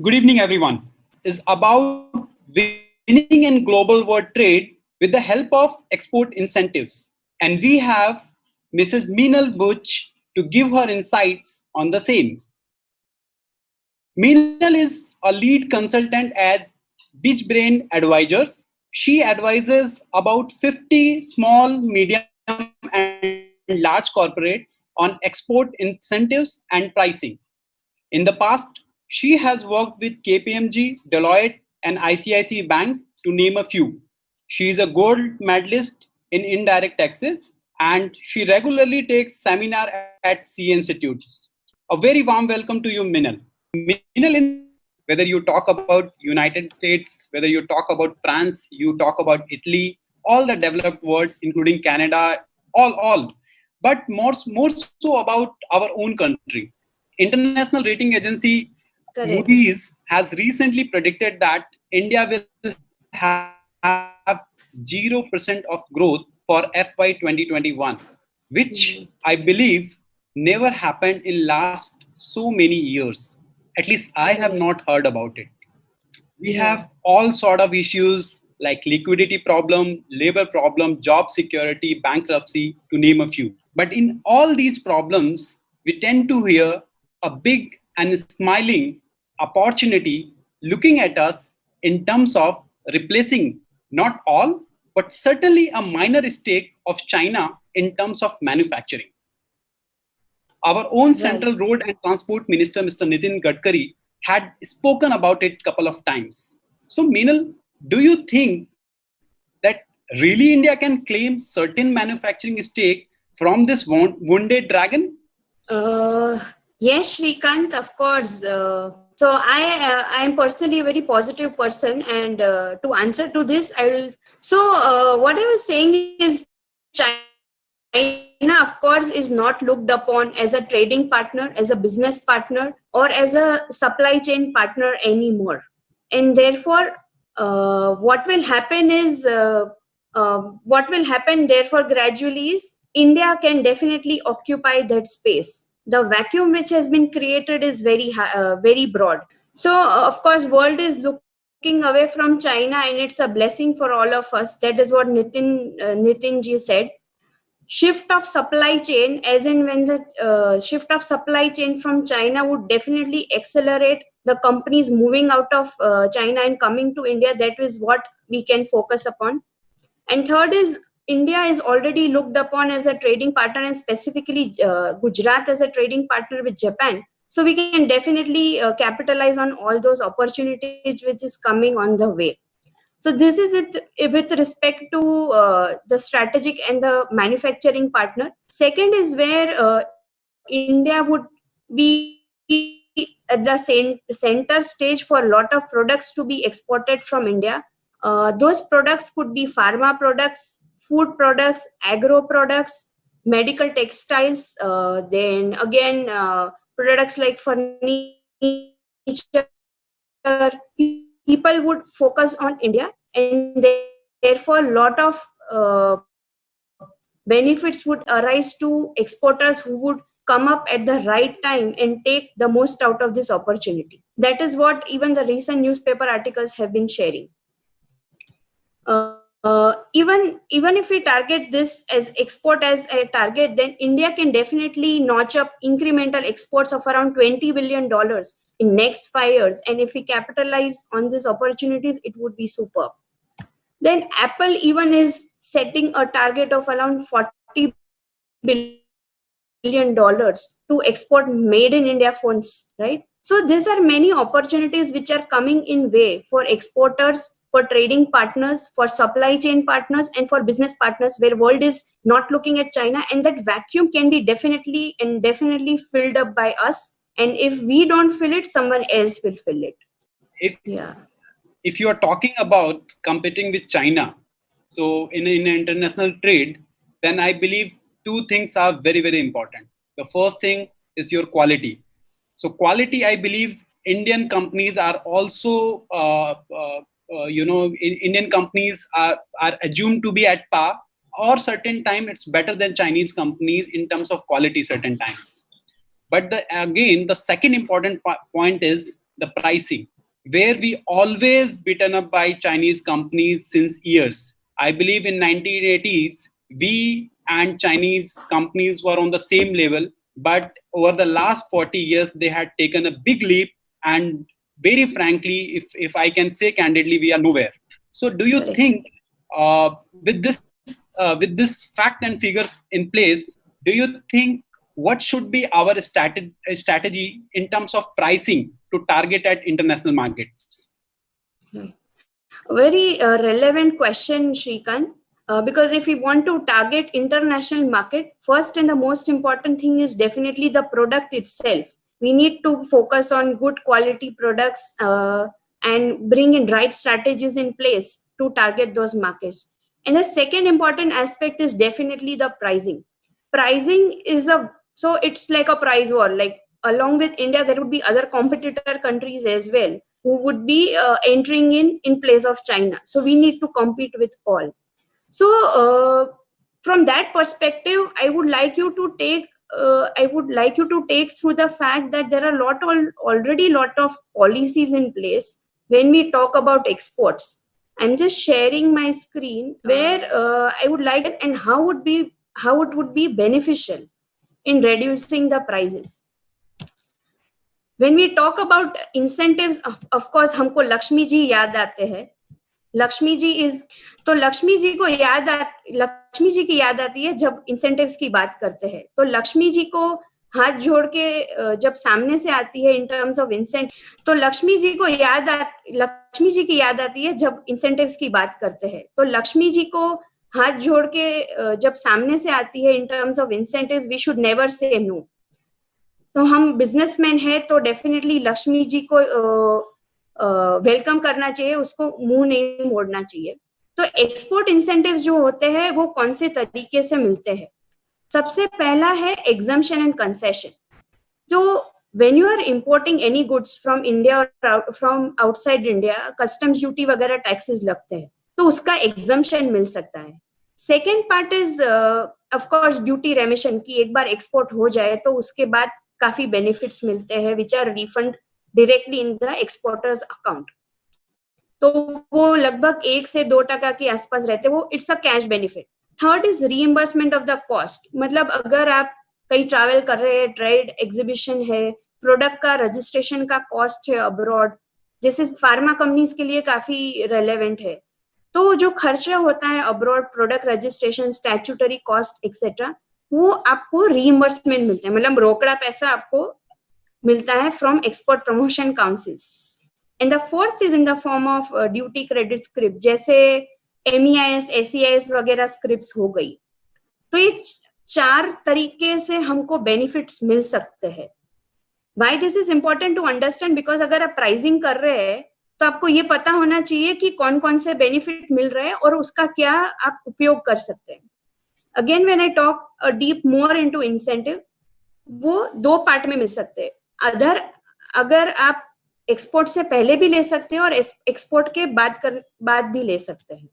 Good evening, everyone. Is about winning in global world trade with the help of export incentives. And we have Mrs. Meenal Butch to give her insights on the same. Meenal is a lead consultant at BeachBrain Advisors. She advises about 50 small, medium, and large corporates on export incentives and pricing. In the past, she has worked with KPMG, Deloitte, and ICICI Bank, to name a few. She is a gold medalist in indirect taxes and she regularly takes seminar at C institutes. A very warm welcome to you, Minal. Minal, whether you talk about United States, whether you talk about France, you talk about Italy, all the developed world, including Canada, all. But more so about our own country. International rating agency Correct. Moody's has recently predicted that India will have 0% of growth for FY 2021, which I believe never happened in last so many years. At least I have not Correct. heard about it. We have Yeah. all sort of issues like liquidity problem, labor problem, job security, bankruptcy, to name a few. But in all these problems, we tend to hear a big and smiling opportunity looking at us in terms of replacing not all, but certainly a minor stake of China in terms of manufacturing. Our own Right. Central Road and Transport Minister, Mr. Nitin Gadkari, had spoken about it a couple of times. So, Meenal, do you think that really India can claim certain manufacturing stake from this wounded dragon? Uh, yes, Shrikant, of course. So I am personally a very positive person, and to answer to this, I will. So what I was saying is, China, of course, is not looked upon as a trading partner, as a business partner, or as a supply chain partner anymore, and therefore, what will happen is. What will happen therefore gradually is India can definitely occupy that space. The vacuum which has been created is very broad. So of course, world is looking away from China, and it's a blessing for all of us. That is what Nitin ji said. Shift of supply chain, as in when the shift of supply chain from China would definitely accelerate the companies moving out of China and coming to India. That is what we can focus upon. And third is India is already looked upon as a trading partner, and specifically Gujarat as a trading partner with Japan. So we can definitely capitalize on all those opportunities which is coming on the way. So this is it with respect to the strategic and the manufacturing partner. Second is where India would be at the center stage for a lot of products to be exported from India. Those products could be pharma products, food products, agro products, medical textiles, then again products like furniture. People would focus on India, and therefore a lot of benefits would arise to exporters who would come up at the right time and take the most out of this opportunity. That is what even the recent newspaper articles have been sharing. Even if we target this as export as a target, then India can definitely notch up incremental exports of around $20 billion in next 5 years. And if we capitalize on these opportunities, it would be superb. Then Apple even is setting a target of around $40 billion to export made in India phones, right? So these are many opportunities which are coming in way for exporters, for trading partners, for supply chain partners, and for business partners, where world is not looking at China, and that vacuum can be definitely filled up by us. And if we don't fill it, someone else will fill it. If Yeah. if you are talking about competing with China, so in international trade, then I believe two things are very important. The first thing is your quality. So quality, I believe Indian companies are also, Indian companies are assumed to be at par, or certain time it's better than Chinese companies in terms of quality certain times. But again, the second important point is the pricing, where we always beaten up by Chinese companies since years. I believe in 1980s, we and Chinese companies were on the same level, but over the last 40 years, they had taken a big leap. And very frankly, if I can say candidly, we are nowhere. So do you think with this fact and figures in place, do you think what should be our strategy in terms of pricing to target at international markets? Very relevant question, Shrikant. Because if we want to target international market, first and the most important thing is definitely the product itself. We need to focus on good quality products and bring in right strategies in place to target those markets. And the second important aspect is definitely the pricing. Pricing is so it's like a price war. Like along with India, there would be other competitor countries as well who would be entering in place of China. So we need to compete with all. So from that perspective, I would like you to take through the fact that there are already lot of policies in place when we talk about exports. I'm just sharing my screen where I would like it and how it would be beneficial in reducing the prices. When we talk about incentives, of course, हमको लक्ष्मी जी याद आते हैं. लक्ष्मी जी की याद आती है जब incentives की बात करते हैं. तो लक्ष्मी जी को हाथ जोड़ के जब सामने से आती है इन टर्म्स ऑफ इंसेंटिव, तो लक्ष्मी जी की याद आती है जब इंसेंटिव्स की बात करते हैं. तो लक्ष्मी जी को हाथ जोड़ के जब सामने से आती है in terms of incentives, we should never say no. तो हम बिजनेसमैन है तो डेफिनेटली लक्ष्मी जी को वेलकम करना चाहिए, उसको मुंह नहीं मोड़ना चाहिए. तो एक्सपोर्ट इंसेंटिव्स जो होते हैं वो कौन से तरीके से मिलते हैं? सबसे पहला है एग्जम्पशन एंड कंसेशन. तो when you are importing any goods from India और from outside India, customs duty वगैरह टैक्सेस लगते हैं, तो उसका एग्जम्पशन मिल सकता है. Second part is of course duty remission की एक बार एक्सपोर्ट हो जाए तो उसके बाद काफी बेनिफिट्स मिलते हैं which are refund directly in the exporters account. तो वो लगभग 1 से 2% के आसपास रहते हैं, वो it's a cash benefit. Third is reimbursement of the cost. मतलब अगर आप कहीं ट्रैवल कर रहे हैं, ट्रेड एग्जीबिशन है, प्रोडक्ट का रजिस्ट्रेशन का कॉस्ट है अब्रॉड, जैसे फार्मा कंपनीज के लिए काफी रेलेवेंट है, तो जो खर्चा होता है abroad, product registration, statutory cost etcetera, वो आपको रीइंबर्समेंट मिलता है. मतलब रोकड़ा पैसा आपको मिलता है from export promotion councils. And the fourth is in the form of duty credit script, जैसे MEIS, SEIS वगैरह स्क्रिप्ट्स हो गई. तो ये 4 तरीके से हमको बेनिफिट्स मिल सकते हैं. Why this is important to understand? Because अगर आप प्राइसिंग कर रहे हैं तो आपको ये पता होना चाहिए कि कौन कौन से बेनिफिट मिल रहे हैं और उसका क्या आप उपयोग कर सकते हैं. Again when I talk deep more into incentive, वो 2 पार्ट में मिल सकते हैं. अगर आप एक्सपोर्ट से पहले भी ले सकते हैं और एक्सपोर्ट के बाद भी ले सकते हैं.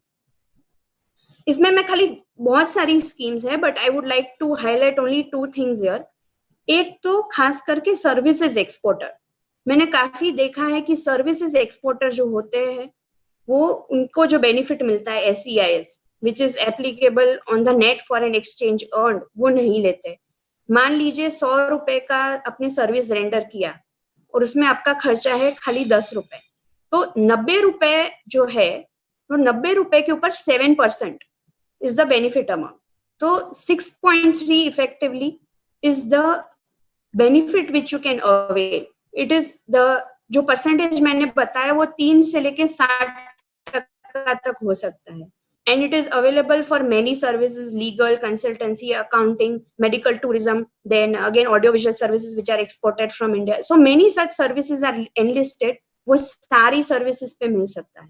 इसमें मैं खाली बहुत सारी स्कीम्स है, but I would like to highlight only 2 things here. एक तो खास करके सर्विसेज एक्सपोर्टर. मैंने काफी देखा है कि सर्विसेज एक्सपोर्टर जो होते हैं वो उनको जो बेनिफिट मिलता है SEIS which is applicable on the net foreign exchange earn, वो नहीं लेते. मान लीजिए 100 रुपए का अपने सर्विस रेंडर किया और उसमें आपका खर्चा है खाली 10 रुपए, तो 90 रुपए जो है वो 90 रुपए के ऊपर 7% इज द बेनिफिट अमाउंट. तो 6.3 effectively is the benefit which you can avail. It is the जो परसेंटेज मैंने बताया वो 3 से लेके 60% तक हो सकता है. And it is available for many services: legal, consultancy, accounting, medical tourism, then again audiovisual services which are exported from India. So many such services are enlisted. वो सारी services पे मिल सकता है.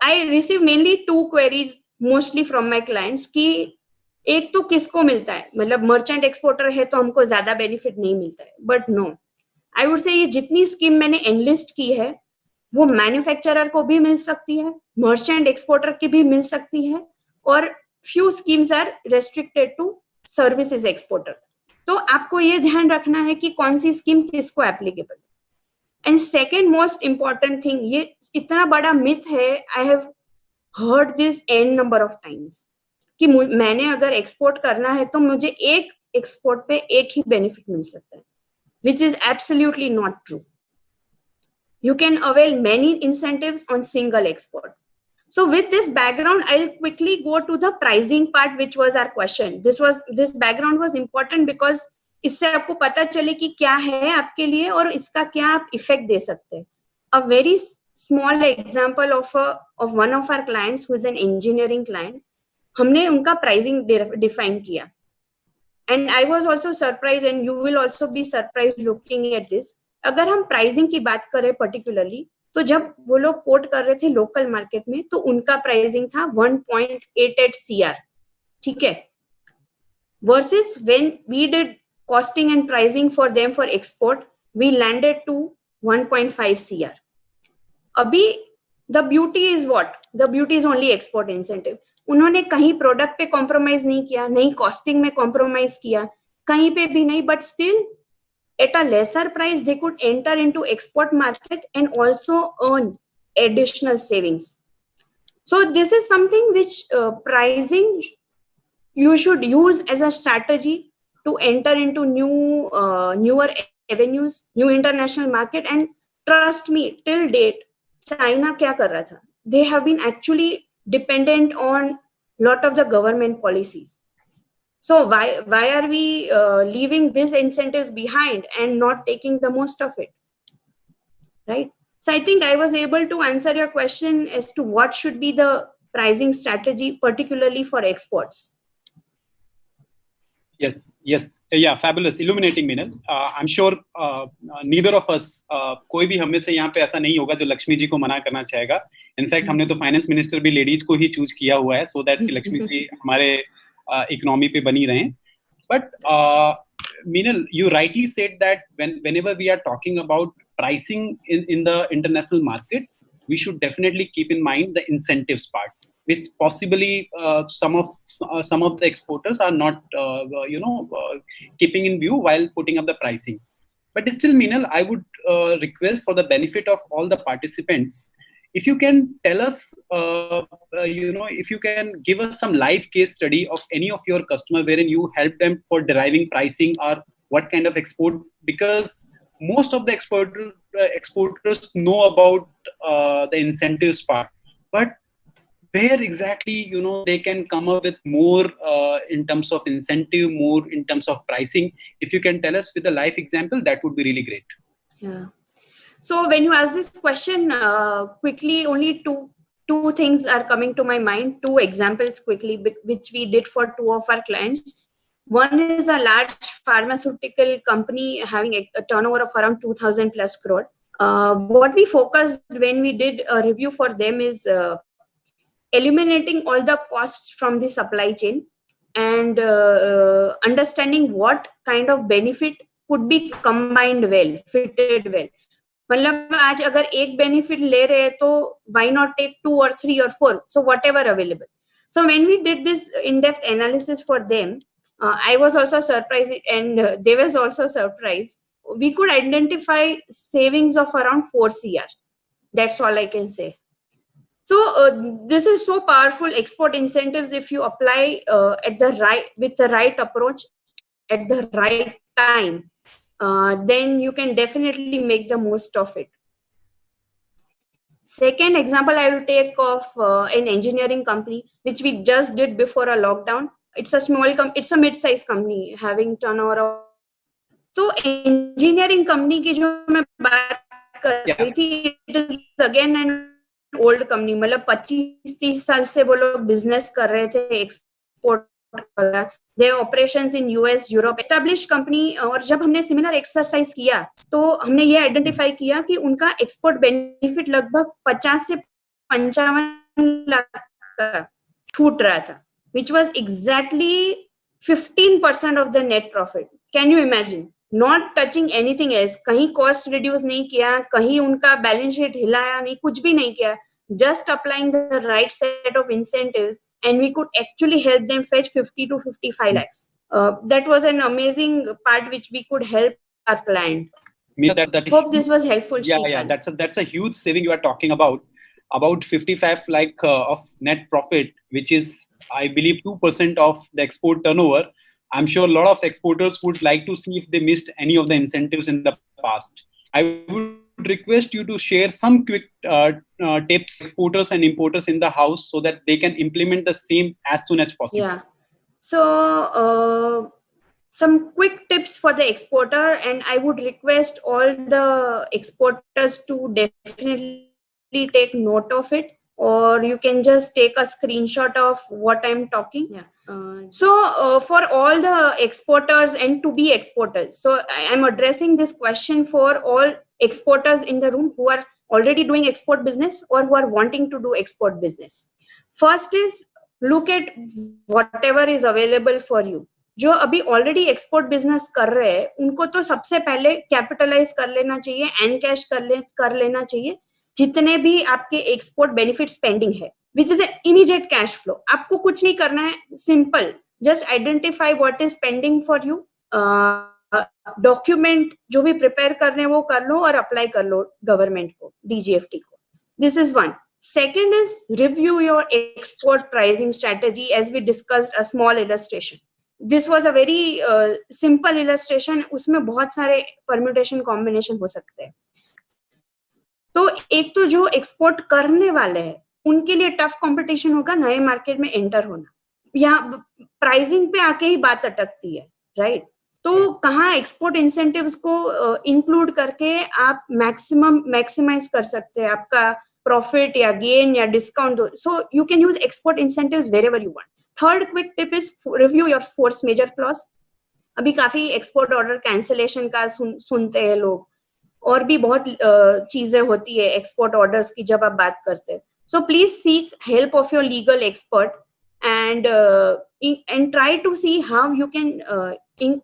I receive mainly 2 queries mostly from my clients कि एक तो किसको मिलता है, मतलब मर्चेंट एक्सपोर्टर है तो हमको ज्यादा बेनिफिट नहीं मिलता है. But no, I would say ये जितनी स्कीम मैंने एनलिस्ट की है वो मैन्युफैक्चरर को भी मिल सकती है, मर्चेंट एक्सपोर्टर की भी मिल सकती है, और few schemes are restricted to services exporter. तो आपको ये ध्यान रखना है कि कौन सी स्कीम किसको applicable. And second most important thing, ये इतना बड़ा myth है, I have heard this n number of times, कि मैंने अगर एक्सपोर्ट करना है तो मुझे एक एक्सपोर्ट पे एक ही बेनिफिट मिल सकता है, which is absolutely not true. You can avail many incentives on single export. So with this background, I'll quickly go to the pricing part, which was our question. This background was important because इससे आपको पता चले कि क्या है आपके लिए और इसका क्या आप इफेक्ट दे सकते हैं. A very small example of one of our clients who is an engineering client, हमने उनका pricing define किया. And I was also surprised, and you will also be surprised looking at this. अगर हम pricing की बात करें particularly, तो जब वो लोग कोट कर रहे थे लोकल मार्केट में, तो उनका प्राइसिंग था 1.88 CR, ठीक है, versus when we did costing and pricing for them for export, we landed to 1.5 CR. अभी the beauty is what? The beauty is only export incentive. उन्होंने कहीं प्रोडक्ट पे कॉम्प्रोमाइज नहीं किया, नहीं कॉस्टिंग में कॉम्प्रोमाइज किया, कहीं पे भी नहीं, but still at a lesser price they could enter into export market and also earn additional savings. So this is something which pricing you should use as a strategy to enter into newer avenues, new international market. And trust me, till date China क्या कर रहा था? They have been actually dependent on lot of the government policies. So why are we leaving these incentives behind and not taking the most of it, right? So I think I was able to answer your question as to what should be the pricing strategy, particularly for exports. Yes, yeah, fabulous, illuminating, Meenal. I'm sure neither of us, कोई भी हम में से यहाँ पे ऐसा नहीं होगा जो लक्ष्मी जी को मना करना चाहेगा. इनफैक्ट हमने तो फाइनेंस मिनिस्टर भी लेडीज को ही चूज किया हुआ है, सो दैट लक्ष्मी जी हमारे इकोनॉमी पे बनी रहें. But Meenal, you rightly said that whenever we are talking about pricing in the international market, we should definitely keep in mind the incentives part, which possibly some of the exporters are not keeping in view while putting up the pricing. But still, Meenal, I would request, for the benefit of all the participants, if you can tell us, if you can give us some live case study of any of your customer wherein you help them for deriving pricing or what kind of export, because most of the exporters know about the incentives part, but where exactly they can come up with more in terms of incentive, more in terms of pricing. If you can tell us with a live example, that would be really great. Yeah. So when you ask this question, quickly, only two things are coming to my mind, two examples quickly, which we did for two of our clients. One is a large pharmaceutical company having a turnover of around 2,000 plus crore. What we focused when we did a review for them is eliminating all the costs from the supply chain and understanding what kind of benefit could be combined well, fitted well. मतलब आज अगर एक benefit ले रहे हैं तो why not take 2 or 3 or 4, so whatever available. So when we did this in-depth analysis for them, I was also surprised, and they was also surprised. We could identify savings of around 4 CR. That's all I can say. So this is so powerful. Export incentives, if you apply with the right approach at the right time, then you can definitely make the most of it. Second example I will take of an engineering company, which we just did before a lockdown. It's a mid-sized company having turnover of. So engineering company की जो मैं बात कर रही थी, it is again an old company. मतलब 25-30 साल से वो लोग business कर रहे थे, export their operations in US, Europe, established company. और जब हमने similar exercise किया तो हमने ये identify किया कि उनका export benefit लगभग 50 से 55 लाख का छूट रहा था, which was exactly 15% of the net profit. Can you imagine? Not touching anything else. कहीं cost reduce नहीं किया, कहीं उनका balance sheet हिलाया नहीं, कुछ भी नहीं किया. Just applying the right set of incentives, and we could actually help them fetch 50 to 55 lakhs. That was an amazing part which we could help our client. Hope this was helpful, yeah, Shrikant. that's a huge saving you are talking about 55 lakh of net profit, which is, I believe, 2% of the export turnover. I'm sure a lot of exporters would like to see if they missed any of the incentives in the past. I would request you to share some quick tips exporters and importers in the house so that they can implement the same as soon as possible. Yeah. So some quick tips for the exporter, and I would request all the exporters to definitely take note of it, or you can just take a screenshot of what I'm talking. Yeah. So for all the exporters and to be exporters, so I'm addressing this question for all exporters in the room who are already doing export business or who are wanting to do export business. First is look at whatever is available for you. जो अभी already export business कर रहे हैं उनको तो सबसे पहले capitalise कर लेना चाहिए, एंड कैश कर लेना चाहिए जितने भी आपके एक्सपोर्ट बेनिफिट स्पेंडिंग है, which is immediate cash flow. आपको कुछ नहीं करना है, simple, just identify what is pending for you, document जो भी प्रिपेयर करने वो कर लो और अप्लाई कर लो गवर्नमेंट को, डीजीएफटी को. This is one. Second is review your export pricing strategy, as we discussed a small illustration. This was a very simple illustration. उसमें बहुत सारे permutation combination हो सकते हैं. तो एक तो जो एक्सपोर्ट करने वाले हैं उनके लिए टफ कंपटीशन होगा नए मार्केट में एंटर होना. यहाँ प्राइसिंग पे आके ही बात अटकती है, राइट? तो कहाँ एक्सपोर्ट इंसेंटिव्स को इंक्लूड करके आप मैक्सिमाइज कर सकते हैं आपका profit या gain या discount. So you can use export incentives wherever you want. Third quick tip is review your force majeure clause. अभी काफी export order cancellation का सुनते हैं लोग, और भी बहुत चीजें होती है export orders की जब आप बात करते हैं. So please seek help of your legal expert and try to see how you can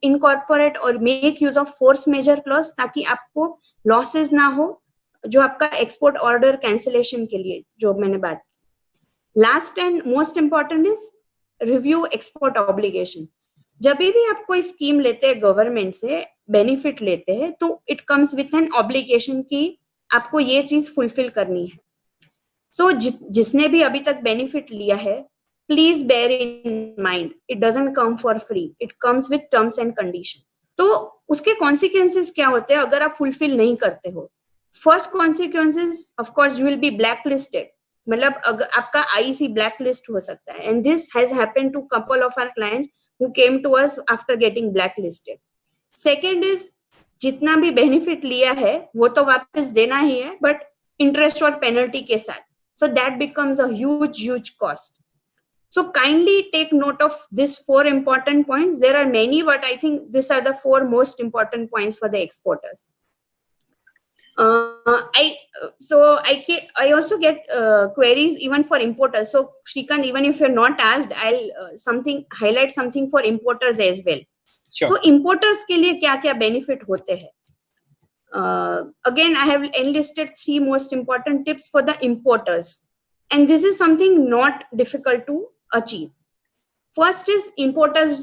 incorporate or make use of force majeure clause ताकि आपको losses ना हो जो आपका एक्सपोर्ट ऑर्डर कैंसिलेशन के लिए जो मैंने बात की. Last and most important is review export obligation. जब भी आप कोई स्कीम लेते हैं गवर्नमेंट से, बेनिफिट लेते हैं, तो it comes with an obligation की आपको ये चीज फुलफिल करनी है. सो जिसने भी अभी तक बेनिफिट लिया है, please bear in mind it doesn't come for free, it comes with terms and condition. तो उसके कॉन्सिक्वेंसेस क्या होते हैं अगर आप फुलफिल नहीं करते हो? First consequences of course you will be blacklisted, मतलब अगर आपका आईसी ब्लैकलिस्ट हो सकता है, and this has happened to couple of our clients who came to us after getting blacklisted. Second is जितना भी बेनिफिट लिया है वो तो वापस देना ही है, बट इंटरेस्ट और पेनल्टी के साथ. So that becomes a huge cost. So kindly take note of these 4 important points. There are many, but I think these are the 4 most important points for the exporters. I also get queries even for importers. So Shrikant, even if you're not asked, I'll highlight something for importers as well. Sure. So importers के लिए क्या-क्या benefit होते हैं? Again, I have enlisted 3 most important tips for the importers, and this is something not difficult to achieve. First is importers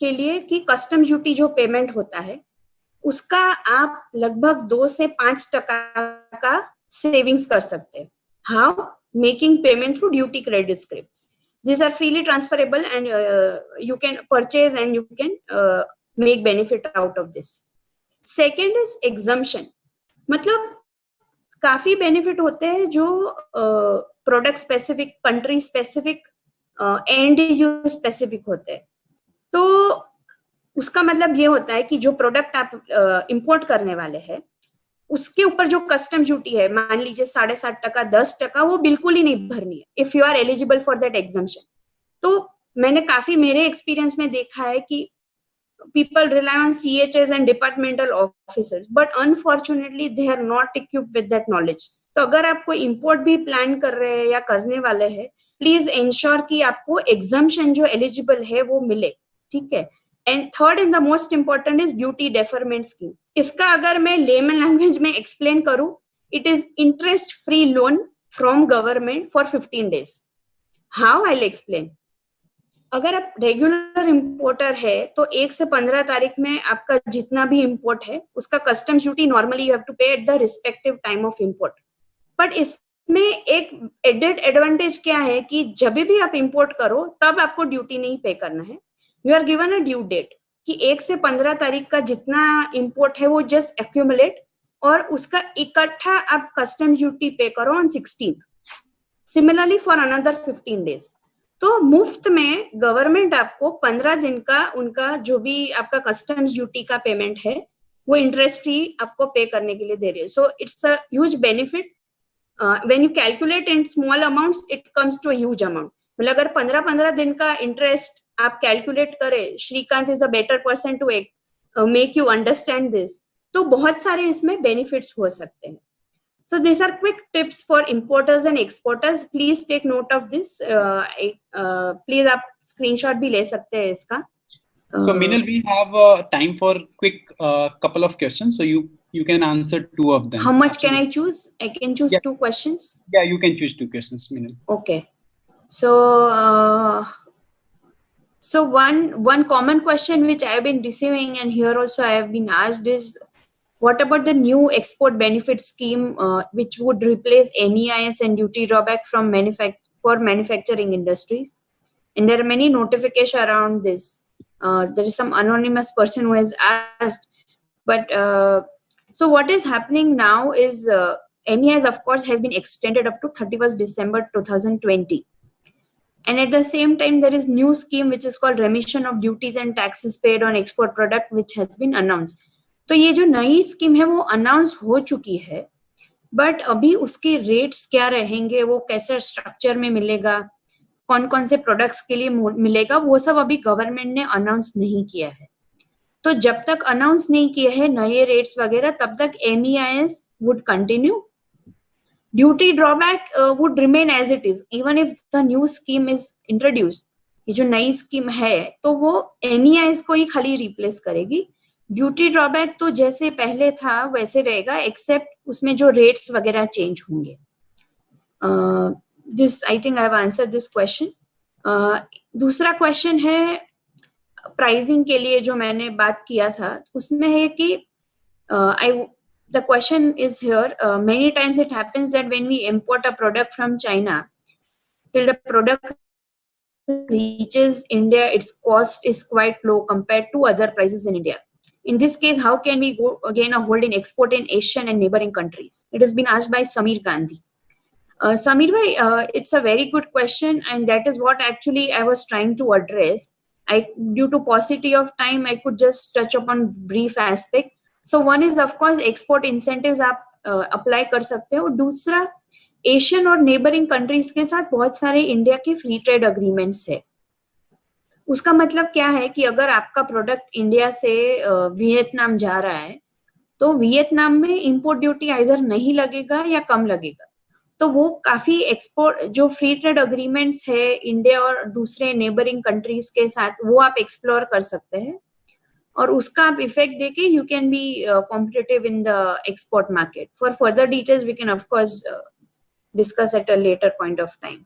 के लिए कि custom duty जो payment होता है उसका आप लगभग 2 से 5% का सेविंग्स कर सकते हैं. How? Making payment through duty credit scripts. These are freely transferable and you can purchase and you can make benefit out of this. Second is exemption. मतलब काफी बेनिफिट होते हैं जो product specific, country specific, and use specific होते हैं. तो उसका मतलब ये होता है कि जो प्रोडक्ट आप इंपोर्ट करने वाले हैं उसके ऊपर जो कस्टम ड्यूटी है, मान लीजिए 7.5%, 10%, वो बिल्कुल ही नहीं भरनी है if you are eligible for that exemption. तो मैंने काफी मेरे एक्सपीरियंस में देखा है कि people rely on CHs and departmental officers, but unfortunately they are not equipped with that knowledge. तो अगर आप कोई import भी प्लान कर रहे हैं या करने वाले हैं, प्लीज इंश्योर कि आपको एग्जम्पशन जो एलिजिबल है वो मिले. ठीक है. And third and the most important is duty deferment scheme. इसका अगर मैं लेमन लैंग्वेज में एक्सप्लेन करूं, it is interest free loan from government for 15 days. How? I will explain. अगर आप रेगुलर इंपोर्टर है तो 1 से 15 तारीख में आपका जितना भी इंपोर्ट है उसका customs duty normally you have to pay at the respective time of import. But इसमें एक एडेड एडवांटेज क्या है कि जब भी आप इंपोर्ट करो तब आपको ड्यूटी नहीं पे करना है. You are given a due date कि 1 से 15 तारीख का जितना इंपोर्ट है वो जस्ट एक्यूमुलेट और उसका इकट्ठा आप कस्टम्स ड्यूटी पे करो on 16th. Similarly for another 15 days. तो मुफ्त में गवर्नमेंट आपको 15 दिन का उनका जो भी आपका कस्टम्स ड्यूटी का पेमेंट है वो इंटरेस्ट फ्री आपको पे करने के लिए दे रही है. So it's a huge benefit. When you calculate in small amounts it comes to a huge amount. मतलब अगर 15-15 दिन का इंटरेस्ट आप कैलकुलेट करें, Shrikant is a better person to make you understand this, तो बहुत सारे इसमें बेनिफिट्स हो सकते हैं. So these are quick tips for importers and exporters. Please take note of this. Please आप screenshot भी ले सकते हैं इसका. So Meenal, we have time for quick couple of questions. So you can answer 2 of them. How much can I choose? I can choose 2 questions. Yeah, you can choose 2 questions, Meenal. Okay. So so one common question which I have been receiving and here also I have been asked is, what about the new export benefit scheme which would replace MEIS and duty drawback from for manufacturing industries? And there are many notifications around this. There is some anonymous person who has asked. But so what is happening now is MEIS, of course, has been extended up to 31st December 2020. And at the same time, there is new scheme which is called remission of duties and taxes paid on export product, which has been announced. तो ये जो नई scheme है वो announce हो चुकी है, but अभी उसके रेट्स क्या रहेंगे, वो कैसे स्ट्रक्चर में मिलेगा, कौन कौन से प्रोडक्ट्स के लिए मिलेगा, वो सब अभी गवर्नमेंट ने अनाउंस नहीं किया है. तो जब तक अनाउंस नहीं किया है नए रेट्स वगैरह, तब तक MEIS would continue. Duty drawback would remain as it is even if the new scheme is introduced. ये जो नई स्कीम है तो वो MEIS को ही खाली रिप्लेस करेगी. ड्यूटी ड्रॉबैक तो जैसे पहले था वैसे रहेगा, एक्सेप्ट उसमें जो रेट्स वगैरह चेंज होंगे. This I think I have answered this question. दूसरा क्वेश्चन है प्राइसिंग के लिए जो मैंने बात किया था, उसमें है कि the question is here, many times it happens that when we import a product from China, till the product reaches India, its cost is quite low compared to other prices in India. In this case, how can we go again a hold in export in Asian and neighboring countries? It has been asked by Samir Gandhi. Samir bhai, it's a very good question, and that is what actually I was trying to address. Due to paucity of time, I could just touch upon brief aspect. So one is of course export incentives आप apply कर सकते हो. दूसरा, Asian और neighbouring countries के साथ बहुत सारे इंडिया के फ्री ट्रेड अग्रीमेंट्स है. उसका मतलब क्या है कि अगर आपका प्रोडक्ट इंडिया से वियतनाम जा रहा है तो वियतनाम में इंपोर्ट ड्यूटी आइदर नहीं लगेगा या कम लगेगा. तो वो काफी एक्सपोर्ट जो फ्री ट्रेड अग्रीमेंट्स है इंडिया और दूसरे नेबरिंग कंट्रीज के साथ, वो आप एक्सप्लोर कर सकते हैं और उसका आप इफेक्ट देके you can be competitive in the export market. For further details we can of course discuss at a later point of time.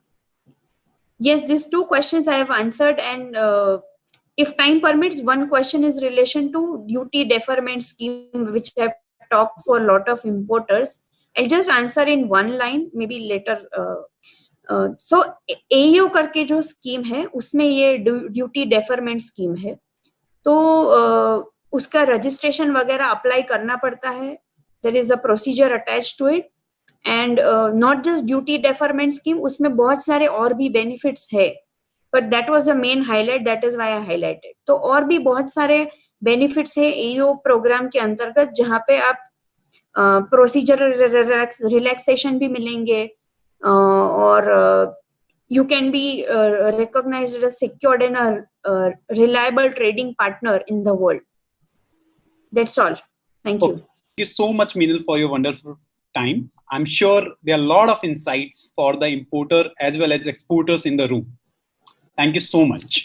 Yes, these 2 questions I have answered, and if time permits, one question is relation to duty deferment scheme, which I have talked for a lot of importers. I'll just answer in one line, maybe later. So AO करके जो scheme है उसमें ये duty deferment scheme है, तो उसका registration वगैरह apply करना पड़ता है. There is a procedure attached to it. And not just duty deferment scheme, उसमें बहुत सारे और भी बेनिफिट्स है, but that was the main highlight, that is why I highlighted. तो और भी बहुत सारे बेनिफिट्स है एओ प्रोग्राम के अंतर्गत, जहां पे आप प्रोसीजर रिलैक्सेशन भी मिलेंगे और you can be recognised as secured in a reliable trading partner in the world. That's all. Thank you. Thank you so much, Meenal, for your wonderful time. I'm sure there are a lot of insights for the importer as well as exporters in the room. Thank you so much.